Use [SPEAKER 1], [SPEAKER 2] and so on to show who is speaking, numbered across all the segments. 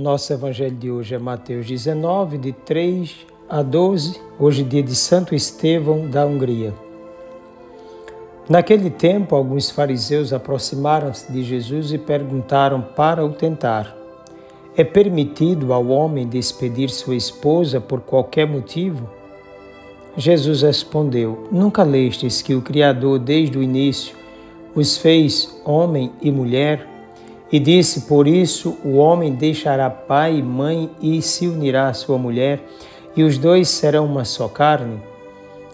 [SPEAKER 1] Nosso evangelho de hoje é Mateus 19, de 3 a 12, hoje dia de Santo Estevão da Hungria. Naquele tempo, alguns fariseus aproximaram-se de Jesus e perguntaram para o tentar: é permitido ao homem despedir sua esposa por qualquer motivo? Jesus respondeu: nunca lestes que o Criador desde o início os fez homem e mulher? E disse: por isso o homem deixará pai e mãe e se unirá à sua mulher, e os dois serão uma só carne?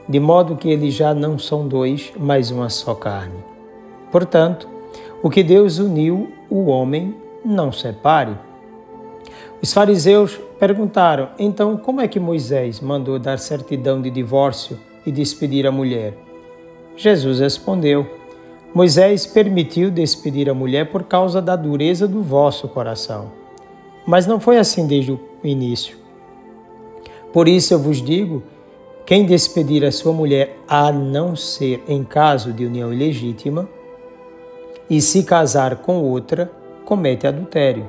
[SPEAKER 1] De modo que eles já não são dois, mas uma só carne. Portanto, o que Deus uniu, o homem não separe. Os fariseus perguntaram: então como é que Moisés mandou dar certidão de divórcio e despedir a mulher? Jesus respondeu: Moisés permitiu despedir a mulher por causa da dureza do vosso coração. Mas não foi assim desde o início. Por isso eu vos digo, quem despedir a sua mulher, a não ser em caso de união ilegítima, e se casar com outra, comete adultério.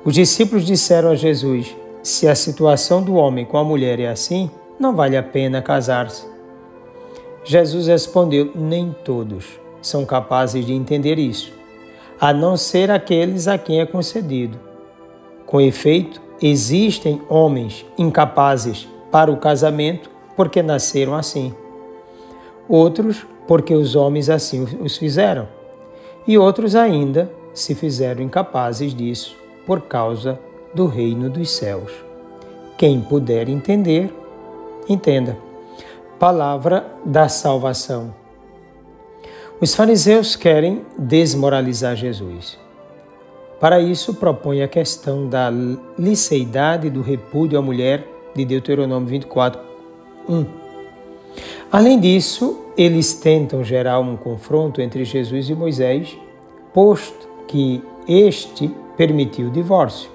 [SPEAKER 1] Os discípulos disseram a Jesus: se a situação do homem com a mulher é assim, não vale a pena casar-se. Jesus respondeu: nem todos são capazes de entender isso, a não ser aqueles a quem é concedido. Com efeito, existem homens incapazes para o casamento porque nasceram assim. Outros porque os homens assim os fizeram. E outros ainda se fizeram incapazes disso por causa do reino dos céus. Quem puder entender, entenda. Palavra da salvação. Os fariseus querem desmoralizar Jesus. Para isso, propõe a questão da liceidade do repúdio à mulher de Deuteronômio 24, 1. Além disso, eles tentam gerar um confronto entre Jesus e Moisés, posto que este permitiu o divórcio.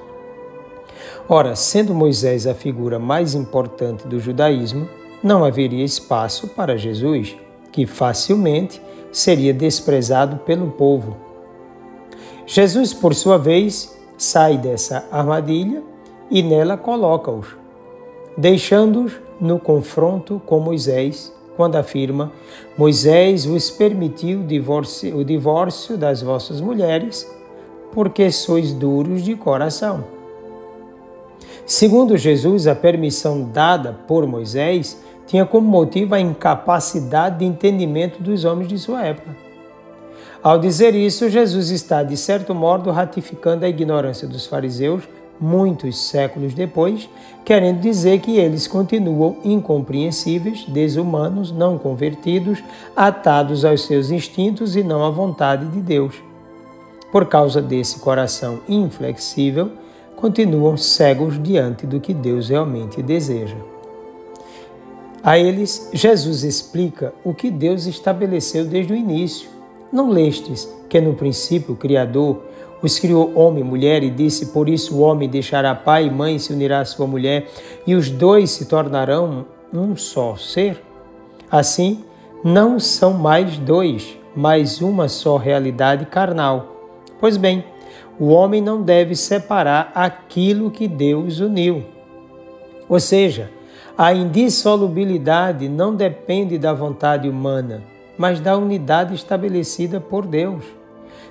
[SPEAKER 1] Ora, sendo Moisés a figura mais importante do judaísmo, não haveria espaço para Jesus, que facilmente seria desprezado pelo povo. Jesus, por sua vez, sai dessa armadilha e nela coloca-os, deixando-os no confronto com Moisés, quando afirma: Moisés vos permitiu o divórcio das vossas mulheres, porque sois duros de coração. Segundo Jesus, a permissão dada por Moisés tinha como motivo a incapacidade de entendimento dos homens de sua época. Ao dizer isso, Jesus está, de certo modo, ratificando a ignorância dos fariseus muitos séculos depois, querendo dizer que eles continuam incompreensíveis, desumanos, não convertidos, atados aos seus instintos e não à vontade de Deus. Por causa desse coração inflexível, continuam cegos diante do que Deus realmente deseja. A eles, Jesus explica o que Deus estabeleceu desde o início. Não lestes que no princípio o Criador os criou homem e mulher e disse: por isso o homem deixará pai e mãe e se unirá à sua mulher e os dois se tornarão um só ser? Assim, não são mais dois, mas uma só realidade carnal. Pois bem, o homem não deve separar aquilo que Deus uniu. Ou seja, a indissolubilidade não depende da vontade humana, mas da unidade estabelecida por Deus.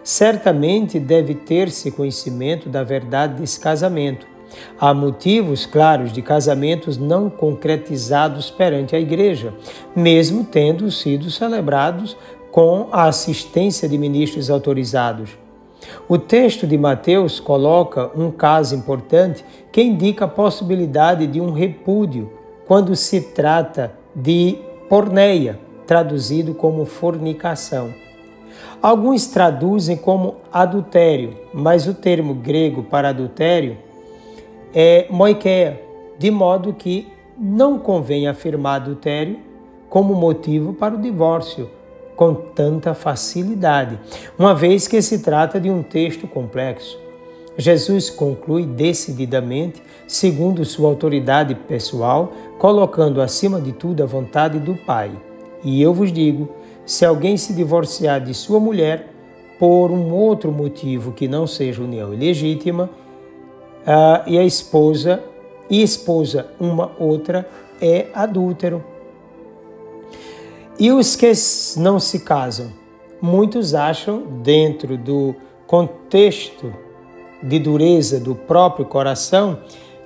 [SPEAKER 1] Certamente deve ter-se conhecimento da verdade desse casamento. Há motivos claros de casamentos não concretizados perante a Igreja, mesmo tendo sido celebrados com a assistência de ministros autorizados. O texto de Mateus coloca um caso importante que indica a possibilidade de um repúdio quando se trata de porneia, traduzido como fornicação. Alguns traduzem como adultério, mas o termo grego para adultério é moikeia, de modo que não convém afirmar adultério como motivo para o divórcio com tanta facilidade, uma vez que se trata de um texto complexo. Jesus conclui decididamente, segundo sua autoridade pessoal, colocando acima de tudo a vontade do Pai. E eu vos digo, se alguém se divorciar de sua mulher por um outro motivo que não seja união ilegítima, e esposa uma outra é adúltero. E os que não se casam? Muitos acham, dentro do contexto de dureza do próprio coração,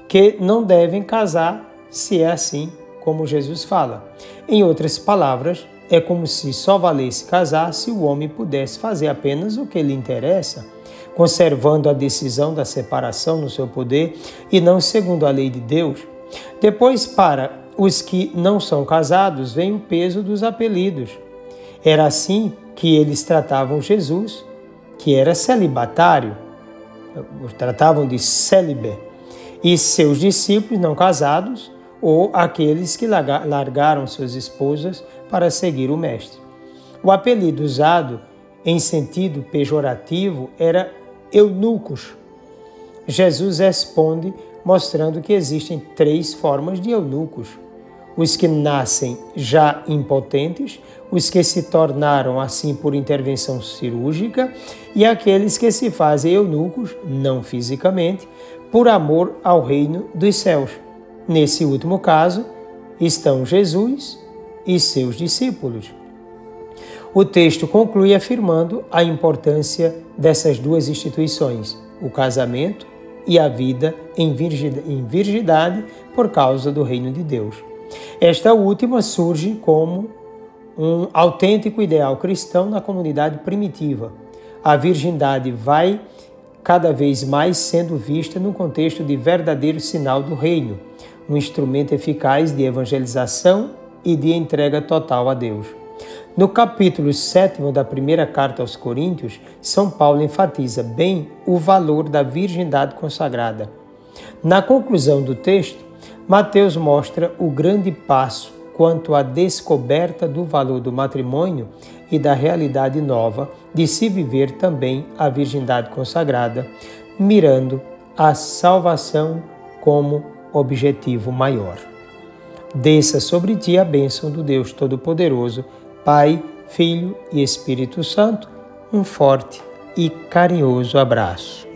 [SPEAKER 1] que não devem casar se é assim como Jesus fala. Em outras palavras, é como se só valesse casar se o homem pudesse fazer apenas o que lhe interessa, conservando a decisão da separação no seu poder e não segundo a lei de Deus. Depois, para os que não são casados, vem o peso dos apelidos. Era assim que eles tratavam Jesus, que era celibatário, tratavam de célibe, e seus discípulos não casados, ou aqueles que largaram suas esposas para seguir o Mestre. O apelido usado em sentido pejorativo era eunucos. Jesus responde mostrando que existem 3 formas de eunucos: os que nascem já impotentes, os que se tornaram assim por intervenção cirúrgica e aqueles que se fazem eunucos, não fisicamente, por amor ao reino dos céus. Nesse último caso, estão Jesus e seus discípulos. O texto conclui afirmando a importância dessas 2 instituições, o casamento e a vida em virgindade por causa do reino de Deus. Esta última surge como um autêntico ideal cristão na comunidade primitiva. A virgindade vai cada vez mais sendo vista no contexto de verdadeiro sinal do reino, um instrumento eficaz de evangelização e de entrega total a Deus. No capítulo 7 da primeira carta aos Coríntios, São Paulo enfatiza bem o valor da virgindade consagrada. Na conclusão do texto, Mateus mostra o grande passo quanto à descoberta do valor do matrimônio e da realidade nova de se viver também a virgindade consagrada, mirando a salvação como objetivo maior. Desça sobre ti a bênção do Deus Todo-Poderoso, Pai, Filho e Espírito Santo. Um forte e carinhoso abraço.